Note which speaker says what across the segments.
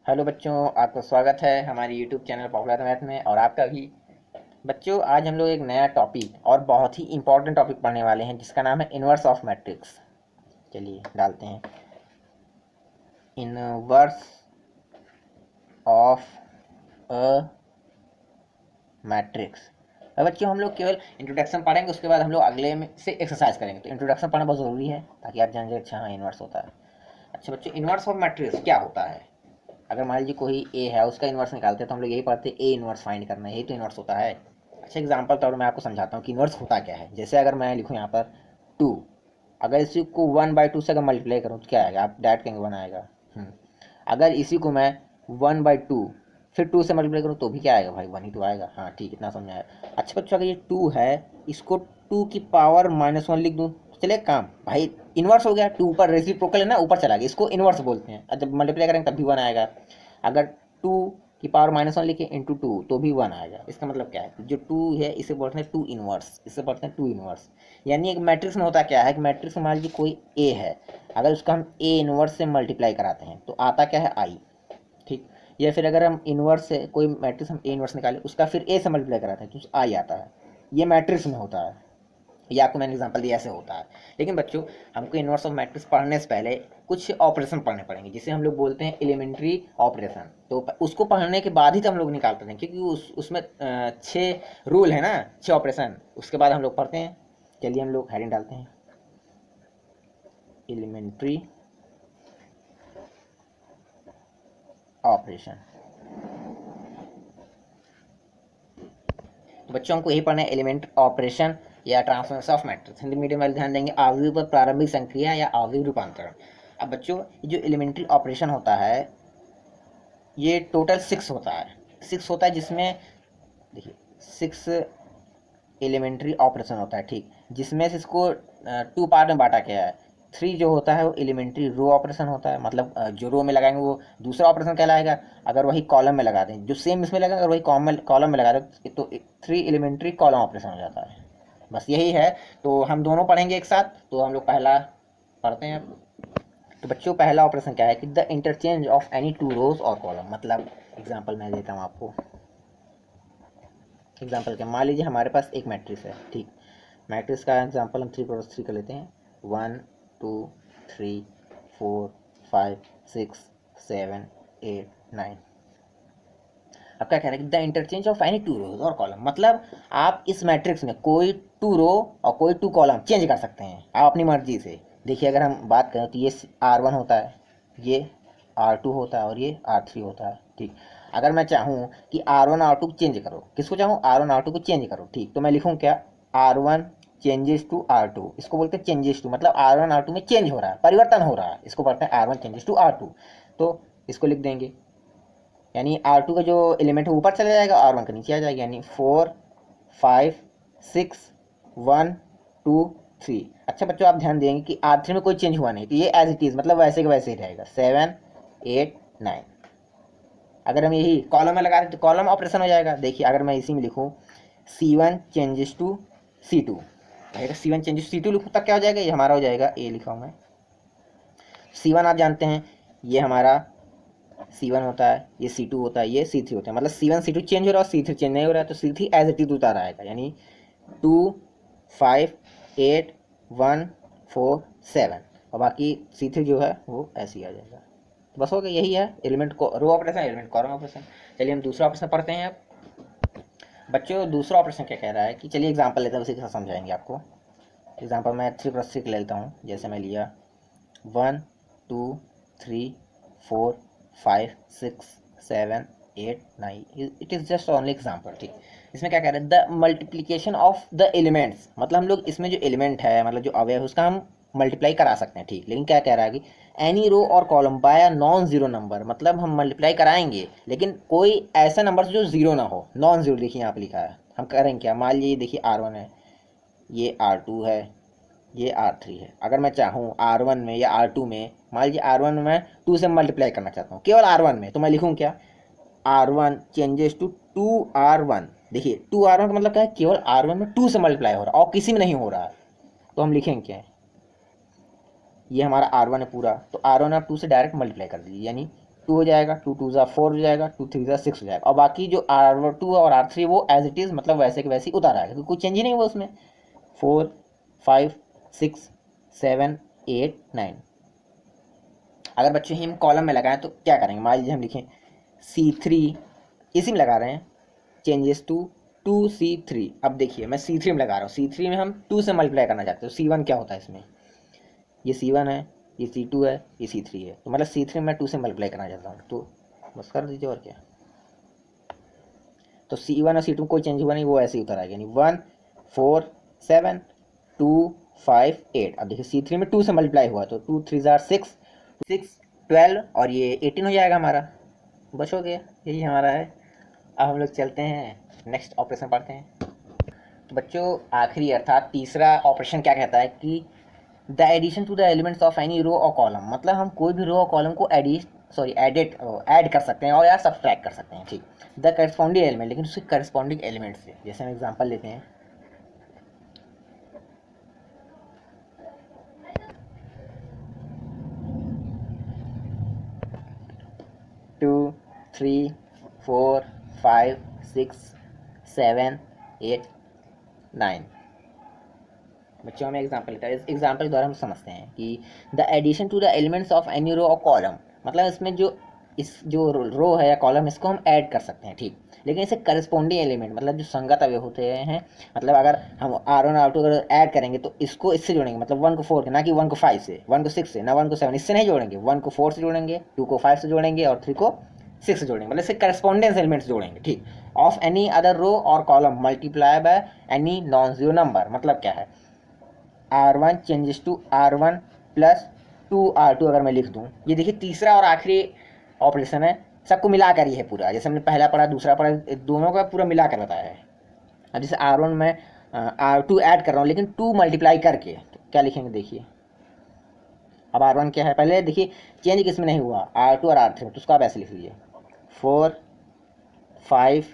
Speaker 1: Hello बच्चों, आपका स्वागत है हमारे यूट्यूब चैनल पॉपुलर मैथ में। और आपका भी। बच्चों, आज हम लोग एक नया टॉपिक और बहुत ही इंपॉर्टेंट टॉपिक पढ़ने वाले हैं जिसका नाम है इनवर्स ऑफ मैट्रिक्स। चलिए डालते हैं इनवर्स ऑफ अ मैट्रिक्स। अब बच्चों, हम लोग केवल इंट्रोडक्शन पढ़ेंगे, उसके बाद हम लोग अगले में से एक्सरसाइज करेंगे। तो इंट्रोडक्शन पढ़ना बहुत ज़रूरी है ताकि आप जान जाए अच्छा हाँ इनवर्स होता है। अच्छा बच्चों, इनवर्स ऑफ मैट्रिक्स क्या होता है? अगर मान लीजिए कोई ए है, उसका इन्वर्स निकालते हैं तो हम लोग यही पढ़ते हैं, ए इन्वर्स फाइंड करना है, यही तो इन्वर्स होता है। अच्छा, एग्जांपल तौर मैं आपको समझाता हूँ कि इन्वर्स होता क्या है। जैसे अगर मैं लिखूँ यहाँ पर 2, अगर इसी को 1/2 से अगर मल्टीप्लाई करूँ तो क्या आएगा? आप डायरेक्ट कहेंगे 1 आएगा। अगर इसी को मैं 1/2 फिर 2 से मल्टीप्लाई करूँ तो भी क्या आएगा भाई? 1 ही तो आएगा। हाँ ठीक, इतना समझ आया। अच्छा बच्चों, अगर ये 2 है, इसको 2 की पावर -1 लिख दूँ तो चले काम भाई, इन्वर्स हो गया। 2 ऊपर रेसिप्रोकल है ना, ऊपर चला गया, इसको इन्वर्स बोलते हैं। जब मल्टीप्लाई करेंगे तब भी 1 आएगा। अगर 2 की पावर -1 लिखे इंटू 2 तो भी 1 आएगा। इसका मतलब क्या है? जो 2 है इसे बोलते हैं 2 इनवर्स, इसे बोलते हैं 2 इनवर्स। यानी एक मैट्रिक्स में होता क्या है कि मैट्रिक्स में मान लीजिए कोई ए है, अगर उसका हम ए इनवर्स से मल्टीप्लाई कराते हैं तो आता क्या है? आई। ठीक। या फिर अगर हम इनवर्स से कोई मैट्रिक्स हम ए इनवर्स निकालें, उसका फिर ए से मल्टीप्लाई कराते हैं तो आई आता है। ये मैट्रिक्स में होता है। ये आपको मैंने एग्जांपल दिया, ऐसे होता है। लेकिन बच्चों, हमको इनवर्स ऑफ मैट्रिक्स पढ़ने से पहले कुछ ऑपरेशन पढ़ने पड़ेंगे जिसे हम लोग बोलते हैं एलिमेंट्री ऑपरेशन। तो उसको पढ़ने के बाद ही तो हम लोग निकाल पाते हैं, क्योंकि उसमें 6 रूल है ना, 6 ऑपरेशन, उसके बाद हम लोग पढ़ते हैं। चलिए हम लोग हेडिंग डालते हैं, एलिमेंट्री ऑपरेशन। तो बच्चों, हमको यही पढ़ना है, एलिमेंट ऑपरेशन या transformation of matrix. Hindi medium वाले ध्यान देंगे आव्यूह पर प्रारंभिक संक्रिया या आव्यूह रूपांतरण। अब बच्चों, ये जो एलिमेंट्री ऑपरेशन होता है ये टोटल 6 होता है। 6 होता है, जिसमें देखिए 6 एलिमेंट्री ऑपरेशन होता है। ठीक, जिसमें से इसको 2 पार्ट में बांटा गया है। 3 जो होता है वो एलिमेंट्री रो ऑपरेशन होता है, मतलब जो रो में लगाएंगे वो दूसरा ऑपरेशन कहलाएगा। अगर वही कॉलम में लगा दें, जो सेम इसमें लगा, अगर वही कॉलम में लगा दें तो 3 एलिमेंट्री कॉलम ऑपरेशन हो जाता है। बस यही है। तो हम दोनों पढ़ेंगे एक साथ। तो हम लोग पहला पढ़ते हैं। तो बच्चों, पहला ऑपरेशन क्या है कि द इंटरचेंज ऑफ एनी 2 रोज और कॉलम। मतलब एग्जांपल मैं देता हूँ आपको। एग्जांपल क्या, मान लीजिए हमारे पास एक मैट्रिक्स है। ठीक, मैट्रिक्स का एग्जांपल हम 3 × 3 कर लेते हैं। 1 2 3 4 5 6 7 8 9। अब क्या कह रहे हैं कि द इंटरचेंज ऑफ एनी 2 रोज और कॉलम, मतलब आप इस मैट्रिक्स में कोई 2 रो और कोई 2 कॉलम चेंज कर सकते हैं आप अपनी मर्जी से। देखिए, अगर हम बात करें तो ये R1 होता है, ये R2 होता है और ये R3 होता है। ठीक, अगर मैं चाहूँ कि R1 R2 को चेंज करो, किसको चाहूँ? R1 R2 को चेंज करो। ठीक, तो मैं लिखूँ क्या? R1 changes to R2। इसको बोलते हैं चेंजेस टू, मतलब R1 R2 में चेंज हो रहा है, परिवर्तन हो रहा है, इसको बोलते हैं R1 चेंजेस टू R2। तो इसको लिख देंगे, यानी R2 का जो एलिमेंट है ऊपर चला जाएगा, R1 का नीचे आ जाएगा, यानी 4 5 6 1 2 3। अच्छा बच्चों, आप ध्यान देंगे कि R3 में कोई चेंज हुआ नहीं, तो ये एज इट इज़, मतलब वैसे के वैसे ही रहेगा, 7 8 9। अगर हम यही कॉलम में लगा दें तो कॉलम ऑपरेशन हो जाएगा। देखिए, अगर मैं इसी में लिखूँ C1 चेंजेस टू C2, रहेगा C1 चेंजेस टू C2 लिखूँ तब क्या हो जाएगा? ये हमारा हो जाएगा, ए लिखा हूँ मैं। C1 आप जानते हैं, ये हमारा C1 होता है, ये C2 होता है, ये C3 होता है। मतलब C1 C2 चेंज हो रहा है और C3 चेंज नहीं हो रहा है, तो C3 एज इट इज उतारा आएगा, यानी 2 5 8 1 4 7, और बाकी C3 जो है वो ऐसे ही आ जाएगा। तो बस हो गया, यही है एलिमेंट को row operation, element column operation. चलिए हम दूसरा ऑपरेशन पढ़ते हैं अब। बच्चों, दूसरा ऑपरेशन क्या कह रहा है कि चलिए एग्जाम्पल लेते हैं, उसी के साथ समझाएंगे आपको। एग्जाम्पल मैं 3 × 3 लेता हूँ। जैसे मैं लिया 1 2 3 4 5 6 7 8 9। It is just only example. ठीक, इसमें क्या कह रहे हैं? The multiplication of the elements, मतलब हम लोग इसमें जो एलिमेंट है, मतलब जो अवयव है, उसका हम मल्टीप्लाई करा सकते हैं। ठीक, लेकिन क्या कह रहा है कि एनी रो और column by a non zero number, मतलब हम मल्टीप्लाई कराएंगे लेकिन कोई ऐसा नंबर जो जीरो ना हो, नॉन जीरो। देखिए यहाँ पे लिखा है, हम करेंगे क्या? मान लीजिए, देखिए R1 है, ये R2 है, ये R3 है। अगर मैं चाहूँ R1 में या R2 में, मान लीजिए R1 में मैं 2 से मल्टीप्लाई करना चाहता हूँ केवल R1 में, तो मैं लिखूँ क्या? R1 changes to 2R1। देखिए 2R1 का मतलब क्या है? केवल R1 में 2 से मल्टीप्लाई हो रहा है और किसी में नहीं हो रहा है। तो हम लिखेंगे क्या? ये हमारा R1 है पूरा, तो R1 आप 2 से डायरेक्ट मल्टीप्लाई कर दीजिए, यानी 2 हो जाएगा, 2 2 ज़ा 4 हो जाएगा, 2 3 ज़ा 6 हो जाएगा। और बाकी जो R2 और R3 वो एज इट इज़ मतलब वैसे कि वैसे ही उतारा है, क्योंकि कोई चेंज ही नहीं हुआ उसमें। 4 5 6 7 8 9। अगर बच्चों ही हम कॉलम में लगाएं तो क्या करेंगे, मान लीजिए हम लिखें C3, इसी में लगा रहे हैं, चेंजेस टू 2C3। अब देखिए मैं C3 में लगा रहा हूँ, C3 में हम 2 से मल्टीप्लाई करना चाहते हो। C1 क्या होता है इसमें, ये C1 है, ये C2 है, ये C3 है, तो मतलब C3 में 2 से मल्टीप्लाई करना चाहता हूँ, तो बस कर दीजिए और क्या। तो C1 और C2 कोई चेंज हुआ नहीं, वो ऐसे ही उतर आएगा, यानी 1 4 7 2 5 8। अब देखिए C3 में 2 से मल्टीप्लाई हुआ, तो 2 3 ज़ार 6 6 12 और ये 18 हो जाएगा हमारा, बस हो गया, यही हमारा है। अब हम लोग चलते हैं नेक्स्ट ऑपरेशन पढ़ते हैं। तो बच्चों आखिरी अर्थात तीसरा ऑपरेशन क्या कहता है कि the addition to the elements of any row और कॉलम, मतलब हम कोई भी रो और कॉलम को ऐड कर सकते हैं और या सब्सट्रैक्ट कर सकते हैं, ठीक। द करस्पॉन्डिंग एलिमेंट, लेकिन उसके करस्पॉन्डिंग एलिमेंट से, जैसे हम एग्जांपल लेते हैं 2 3 4 5 6 7 8 9। बच्चों में एग्जाम्पल लेता है, इस एग्जाम्पल के द्वारा हम समझते हैं कि the addition to the elements of any row और कॉलम, मतलब इसमें जो रो है या कॉलम, इसको हम ऐड कर सकते हैं, ठीक। लेकिन इसे करस्पॉन्डिंग एलिमेंट, मतलब जो संगत अवयव होते हैं, मतलब अगर हम R1 R2 अगर ऐड करेंगे तो इसको इससे जोड़ेंगे, मतलब 1 को 4 ना कि 1 को 5 से, 1 को 6 से, ना 1 को 7, इससे नहीं जोड़ेंगे, 1 को 4 से जोड़ेंगे, 2 को 5 से जोड़ेंगे और 3 को 6 से जोड़ेंगे, मतलब इससे करस्पॉन्डेंस एलिमेंट्स जोड़ेंगे, ठीक। ऑफ एनी अदर रो और column multiply by any non zero number, मतलब क्या है, R1 changes to R1 plus 2R2 अगर मैं लिख दूं, ये देखिए तीसरा और आखिरी ऑपरेशन है, सबको मिलाकर ये है पूरा, जैसे हमने पहला पढ़ा दूसरा पढ़ा, दोनों का पूरा मिलाकर बताया है। अब जैसे R1 में R2 ऐड कर रहा हूँ, लेकिन 2 मल्टीप्लाई करके, तो क्या लिखेंगे देखिए। अब R1 क्या है, पहले देखिए चेंज किस में नहीं हुआ, R2 और R3 में, तो उसको आप ऐसे लिख लीजिए 4 5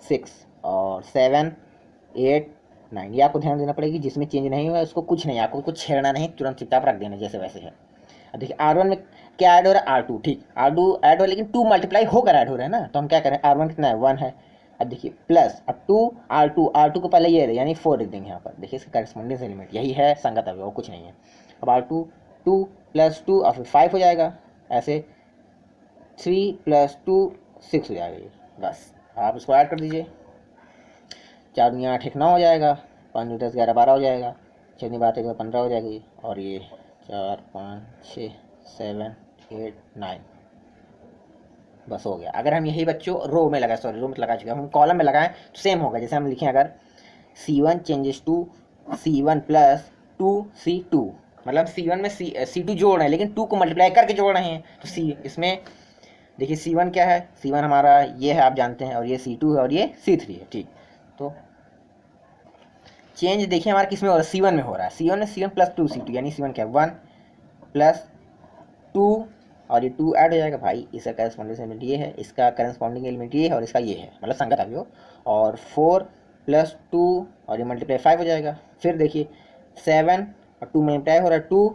Speaker 1: 6 और 7 8 9। ये आपको ध्यान देना पड़ेगी, जिसमें चेंज नहीं हुआ उसको कुछ नहीं, आपको कुछ छेड़ना नहीं, तुरंत चुपचाप रख देना जैसे वैसे है। अब देखिए R1 में क्या ऐड हो रहा है, R2, ठीक, R2 ऐड हो, लेकिन 2 मल्टीप्लाई होकर ऐड हो रहा है ना, तो हम क्या करें, R1 कितना है, 1 है। अब देखिए प्लस, अब 2 R2 को पहले ये यानी 4 लिख देंगे यहाँ पर, देखिए इसका करस्पॉन्डिंग एलिमेंट यही है, संगत अवयव और कुछ नहीं है। अब R2 2 प्लस 2 और फिर 5 हो जाएगा, ऐसे 3 प्लस 2 6 हो जाएगा, ये बस आप इसको ऐड कर दीजिए। 4 दूनी 8 1 9 हो जाएगा, 5 दूनी 10 11 12 हो जाएगा, 6 दूनी 12 13 15 हो जाएगी, और ये 4 5 6 7 8 9 बस हो गया। अगर हम यही बच्चों रो में लगाए, सॉरी रो में लगा चुके हैं, हम कॉलम में लगाएं तो सेम होगा, जैसे हम लिखें अगर C1 changes to C1 plus 2C2, मतलब C1 में C2 जोड़ रहे हैं, लेकिन 2 को मल्टीप्लाई करके जोड़ रहे हैं, तो C इसमें देखिए C1 क्या है, C1 हमारा ये है आप जानते हैं, और ये C2 है और ये C3 है, ठीक। तो चेंज देखिए हमारा किस में हो रहा है, C1 में हो रहा है, C1 प्लस 2C2, यानी C1 क्या है 1 प्लस 2 और ये 2 ऐड हो जाएगा, भाई इसका करस्पॉन्डिंग एलिमेंट ये है, इसका करस्पॉन्डिंग एलिमेंट ये है और इसका ये है, मतलब संगत अवयव, और 4 प्लस 2 और ये मल्टीप्लाई 5 हो जाएगा। फिर देखिए 7 और 2 मल्टीप्लाई हो रहा है 2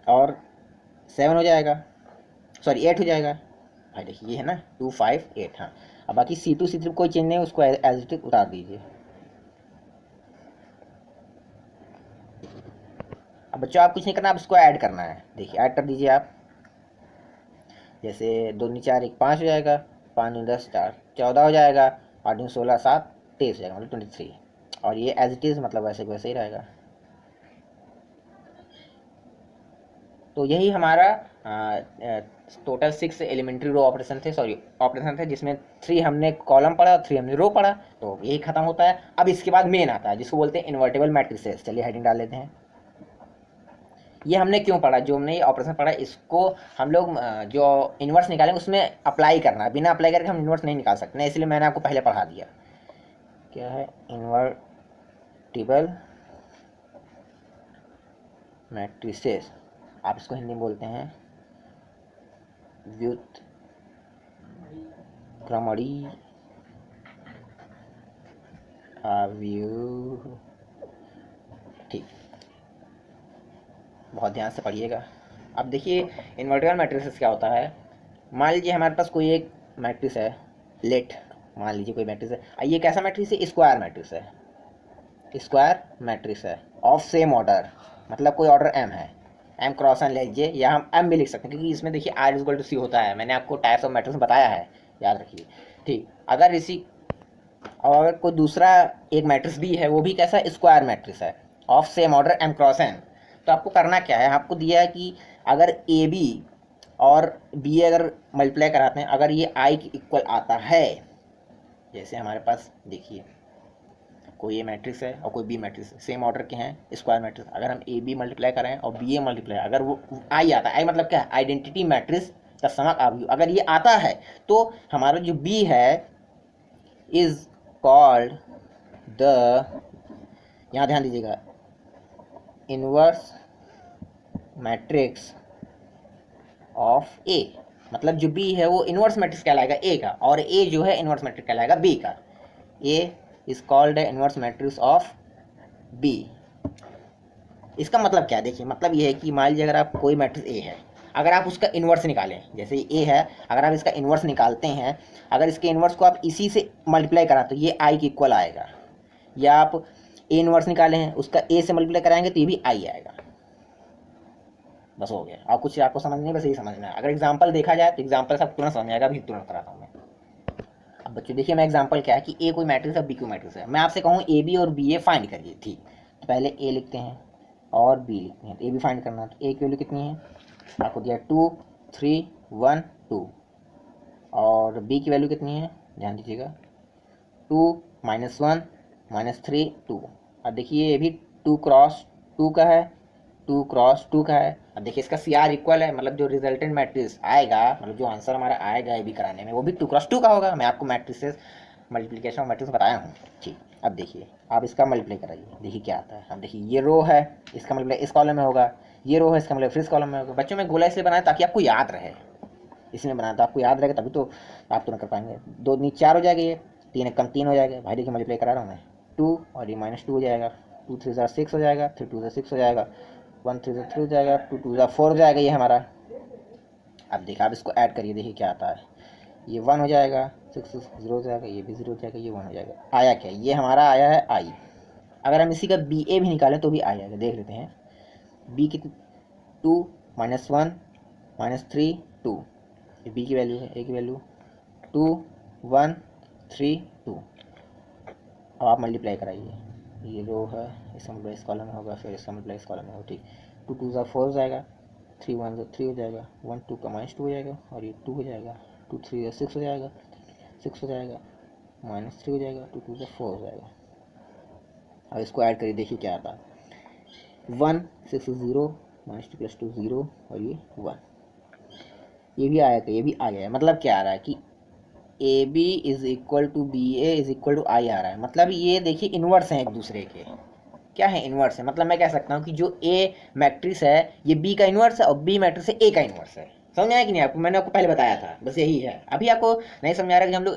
Speaker 1: और 7 हो जाएगा, सॉरी 8 हो जाएगा, भाई देखिए ये है ना 2 5 8, हाँ। अब बाकी C2 C3 कोई चेंज नहीं है, उसको एज इट इज उतार दीजिए। अब बच्चों आप कुछ नहीं करना, आप इसको ऐड करना है, देखिए ऐड कर दीजिए आप, जैसे 2 दूनी 4 1 5 हो जाएगा, 5 दूनी 10 4 14 हो जाएगा, 8 दूनी 16 7 23 हो जाएगा, मतलब 23, और ये एज इट इज़ मतलब वैसे वैसे ही रहेगा। तो यही हमारा टोटल 6 एलिमेंट्री रो ऑपरेशन थे, सॉरी ऑपरेशन थे, जिसमें 3 हमने कॉलम पढ़ा और 3 हमने रो पढ़ा, तो यही खत्म होता है। अब इसके बाद मेन आता है जिसको बोलते हैं इन्वर्टेबल मैट्रिसेस, चलिए हेडिंग डाल लेते हैं। ये हमने क्यों पढ़ा, जो हमने ये ऑपरेशन पढ़ा इसको हम लोग जो इन्वर्स निकालेंगे उसमें अप्लाई करना है, बिना अप्लाई करके हम इन्वर्स नहीं निकाल सकते, इसलिए मैंने आपको पहले पढ़ा दिया। क्या है इन्वर्टिबल मैट्रिसेस, आप इसको हिंदी में बोलते हैं व्युत्क्रमणी अवयव, ठीक, बहुत ध्यान से पढ़िएगा। अब देखिए इन्वर्टिबल मैट्रिसेस क्या होता है, मान लीजिए हमारे पास कोई एक मैट्रिक्स है, लेट मान लीजिए कोई मैट्रिक्स है, ये कैसा मैट्रिक्स है, स्क्वायर मैट्रिक्स है, स्क्वायर मैट्रिक्स है ऑफ सेम ऑर्डर, मतलब कोई ऑर्डर एम है, एम क्रॉस एन लीजिए, या हम एम भी लिख सकते हैं क्योंकि इसमें देखिए आर इज इक्वल टू सी होता है, मैंने आपको टाइप्स ऑफ मैट्रिक्स बताया है, याद रखिए। ठीक, अगर इसी और अगर कोई दूसरा एक मैट्रिक्स भी है, वो भी कैसा स्क्वायर मैट्रिक्स है of same order M cross N, तो आपको करना क्या है, आपको दिया है कि अगर ए बी और बी ए अगर मल्टीप्लाई कराते हैं, अगर ये आई के इक्वल आता है, जैसे हमारे पास देखिए कोई ए मैट्रिक्स है और कोई बी मैट्रिक्स है, सेम ऑर्डर के हैं, स्क्वायर मैट्रिक्स, अगर हम ए बी मल्टीप्लाई करें और बी ए मल्टीप्लाई, अगर वो आई आता है, आई मतलब क्या है, आइडेंटिटी मैट्रिक्स का समक आव्यूह, अगर ये आता है तो हमारा जो बी है इज कॉल्ड द, यहाँ ध्यान दीजिएगा, इनवर्स मैट्रिक्स ऑफ ए, मतलब जो बी है वो इनवर्स मैट्रिक्स कहलाएगा ए का, और ए जो है इनवर्स मैट्रिक्स कहलाएगा बी का। A is called the inverse matrix of B. इसका मतलब क्या है, देखिए मतलब ये है कि मान लीजिए अगर आप कोई मैट्रिक्स ए है, अगर आप उसका इन्वर्स निकालें, जैसे ए है, अगर आप इसका इन्वर्स निकालते हैं, अगर इसके इन्वर्स को आप इसी से मल्टीप्लाई करा तो ये आई के इक्वल आएगा, या आप ए इन्वर्स निकाले हैं उसका ए से मल्टीप्लाई कराएंगे तो ये भी आई आएगा, बस हो गया। और कुछ आपको समझ नहीं, बस यही समझना है। अगर एग्जाम्पल देखा जाए तो एग्जाम्पल सब तुरंत समझ आएगा, अभी तुरंत कराता हूँ मैं। अब बच्चों देखिए मैं एग्जाम्पल क्या है कि ए कोई मैट्रिक्स है, बी कोई मैट्रिक्स है, मैं आपसे कहूँ ए बी और बी ए फाइंड करिए, ठीक, तो पहले ए लिखते हैं और बी लिखते हैं, तो ए बी फाइंड करना है, तो ए की वैल्यू कितनी है, आपको दिया 2 3 1 2, और बी की वैल्यू कितनी है, ध्यान दीजिएगा 2 -1 -3 2। अब देखिए ये भी 2 क्रॉस 2 का है, 2 क्रॉस 2 का है। अब देखिए इसका सी आर इक्वल है, मतलब जो रिजल्टेंट मैट्रिक्स आएगा, मतलब जो आंसर हमारा आएगा ए बी कराने में, वो भी 2 क्रॉस 2 का होगा। मैं आपको मैट्रिक्स मल्टीप्लिकेशन ऑफ मैट्रिक्स बताया हूँ, ठीक। अब देखिए आप इसका मल्टीप्लाई कराइए, देखिए क्या आता है। अब देखिए ये रो है, इसका मल्टीप्लाई इस कॉलम में होगा, ये रो है, इसका मतलब फिर इस कॉलम में होगा। बच्चों में गोला इसलिए बनाया ताकि आपको याद रहे, इसलिए बनाया तो आपको याद रहेगा, तभी तो आप तो न कर पाएंगे। 2 दूनी 4 हो जाएगा, ये 3 कम 3 हो जाएगा, भाई देखिए मल्टीप्लाई करा रहा हूँ मैं, 2 और ये -2 हो जाएगा, 2 3 6 हो जाएगा, 3 2 6 हो जाएगा, 1 3 3 हो जाएगा, 2 2 4 हो जाएगा ये हमारा। अब देखिए आप इसको ऐड करिए, देखिए क्या आता है, ये 1 हो जाएगा, 6 0 हो जाएगा, ये भी 0 हो जाएगा, ये 1 हो जाएगा। आया क्या, ये हमारा आया है आई। अगर हम इसी का बी ए भी निकालें तो भी आ जाएगा, देख लेते हैं। बी की 2 -1 -3 2, ये बी की वैल्यू है, ए की वैल्यू 2 1 3 2। अब आप मल्टीप्लाई कराइए, ये रो है, इसका मल्टीप्लाई इस कॉलम में होगा, फिर इसका मल्टीप्लाई इस कॉलम में होगा, ठीक। 2 2 4 हो जाएगा, 3 1 3 हो जाएगा, 1 2 का -2 हो जाएगा, और ये 2 हो जाएगा, 2 3 6 हो जाएगा, 6 हो जाएगा, -3 हो जाएगा, 2 2 4 हो जाएगा। अब इसको ऐड करिए, देखिए क्या आता है, 1 6 0 -2 + 2 0, और ये 1, ये भी आया था, ये भी आ गया। मतलब क्या आ रहा है कि A B is equal to B A is equal to I आ रहा है, मतलब ये देखिए इन्वर्स हैं एक दूसरे के। क्या है, इन्वर्स है। मतलब मैं कह सकता हूँ कि जो ए मैट्रिक्स है ये बी का इन्वर्स है, और बी मैट्रिक्स है ए का इन्वर्स है। समझ आया कि नहीं आपको, मैंने आपको पहले बताया था, बस यही है। अभी आपको नहीं समझ आ रहा कि हम लोग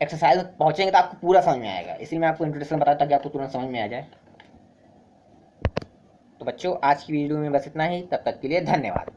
Speaker 1: एक्सरसाइज में पहुंचेंगे तो आपको पूरा समझ में आएगा, इसलिए मैं आपको इंट्रोडक्शन बताया ताकि आपको तुरंत समझ में आ जाए। तो बच्चों आज की वीडियो में बस इतना ही, तब तक के लिए धन्यवाद।